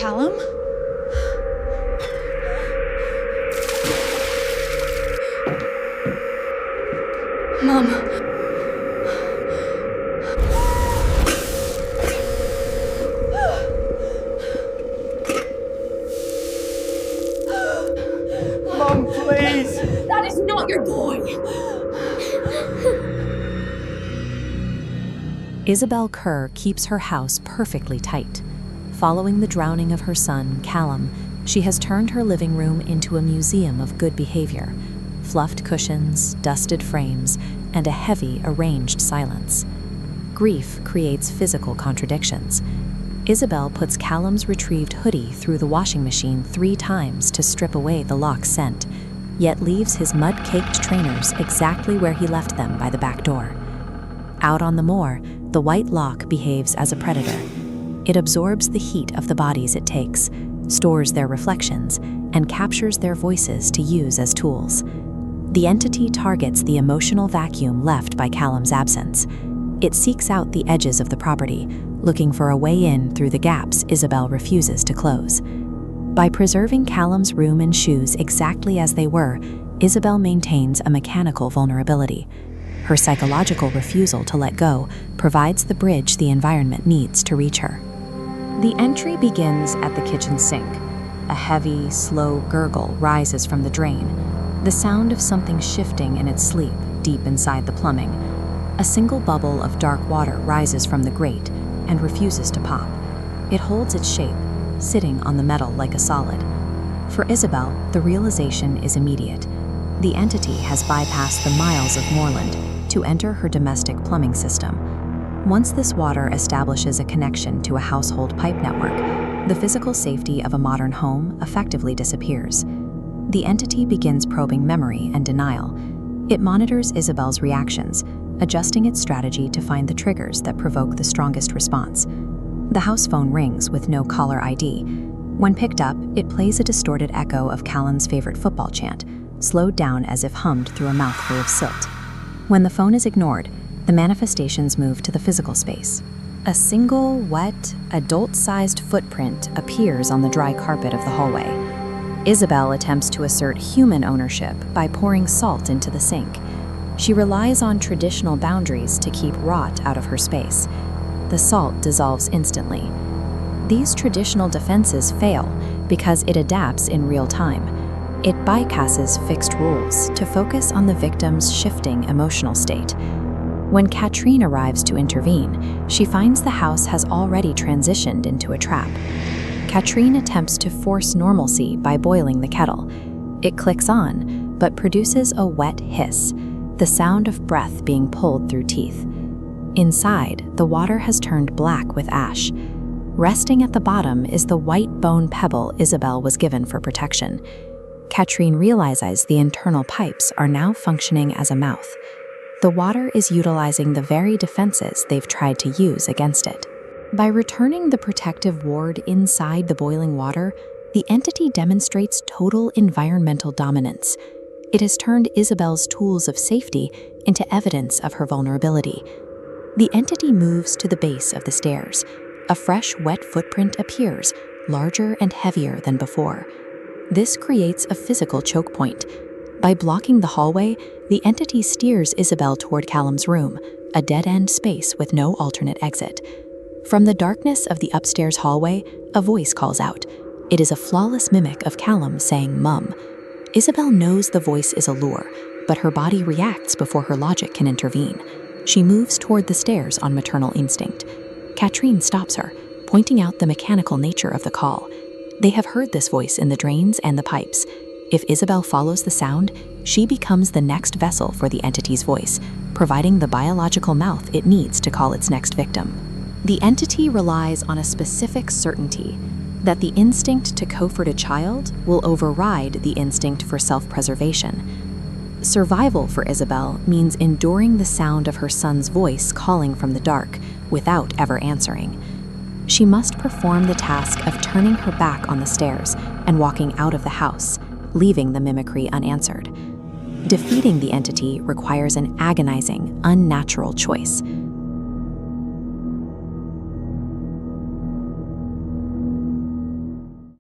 Callum? Mom. Mom, please! That is not your boy! Isabel Kerr keeps her house perfectly tight. Following the drowning of her son, Callum, she has turned her living room into a museum of good behavior. Fluffed cushions, dusted frames, and a heavy, arranged silence. Grief creates physical contradictions. Isabel puts Callum's retrieved hoodie through the washing machine 3 times to strip away the Loch scent, yet leaves his mud-caked trainers exactly where he left them by the back door. Out on the moor, the white Loch behaves as a predator. It absorbs the heat of the bodies it takes, stores their reflections, and captures their voices to use as tools. The entity targets the emotional vacuum left by Callum's absence. It seeks out the edges of the property, looking for a way in through the gaps Isabel refuses to close. By preserving Callum's room and shoes exactly as they were, Isabel maintains a mechanical vulnerability. Her psychological refusal to let go provides the bridge the environment needs to reach her. The entry begins at the kitchen sink. A heavy, slow gurgle rises from the drain, the sound of something shifting in its sleep deep inside the plumbing. A single bubble of dark water rises from the grate and refuses to pop. It holds its shape, sitting on the metal like a solid. For Isabel, the realization is immediate. The entity has bypassed the miles of moorland to enter her domestic plumbing system. Once this water establishes a connection to a household pipe network, the physical safety of a modern home effectively disappears. The entity begins probing memory and denial. It monitors Isabel's reactions, adjusting its strategy to find the triggers that provoke the strongest response. The house phone rings with no caller ID. When picked up, it plays a distorted echo of Callan's favorite football chant, slowed down as if hummed through a mouthful of silt. When the phone is ignored, the manifestations move to the physical space. A single, wet, adult-sized footprint appears on the dry carpet of the hallway. Isabel attempts to assert human ownership by pouring salt into the sink. She relies on traditional boundaries to keep rot out of her space. The salt dissolves instantly. These traditional defenses fail because it adapts in real time. It bypasses fixed rules to focus on the victim's shifting emotional state. When Katrine arrives to intervene, she finds the house has already transitioned into a trap. Katrine attempts to force normalcy by boiling the kettle. It clicks on, but produces a wet hiss, the sound of breath being pulled through teeth. Inside, the water has turned black with ash. Resting at the bottom is the white bone pebble Isabel was given for protection. Katrine realizes the internal pipes are now functioning as a mouth. The water is utilizing the very defenses they've tried to use against it. By returning the protective ward inside the boiling water, the entity demonstrates total environmental dominance. It has turned Isabel's tools of safety into evidence of her vulnerability. The entity moves to the base of the stairs. A fresh, wet footprint appears, larger and heavier than before. This creates a physical choke point. By blocking the hallway, the entity steers Isabel toward Callum's room, a dead-end space with no alternate exit. From the darkness of the upstairs hallway, a voice calls out. It is a flawless mimic of Callum saying "Mum." Isabel knows the voice is a lure, but her body reacts before her logic can intervene. She moves toward the stairs on maternal instinct. Katrine stops her, pointing out the mechanical nature of the call. They have heard this voice in the drains and the pipes. If Isabel follows the sound, she becomes the next vessel for the entity's voice, providing the biological mouth it needs to call its next victim. The entity relies on a specific certainty that the instinct to comfort a child will override the instinct for self-preservation. Survival for Isabel means enduring the sound of her son's voice calling from the dark without ever answering. She must perform the task of turning her back on the stairs and walking out of the house, leaving the mimicry unanswered. Defeating the entity requires an agonizing, unnatural choice.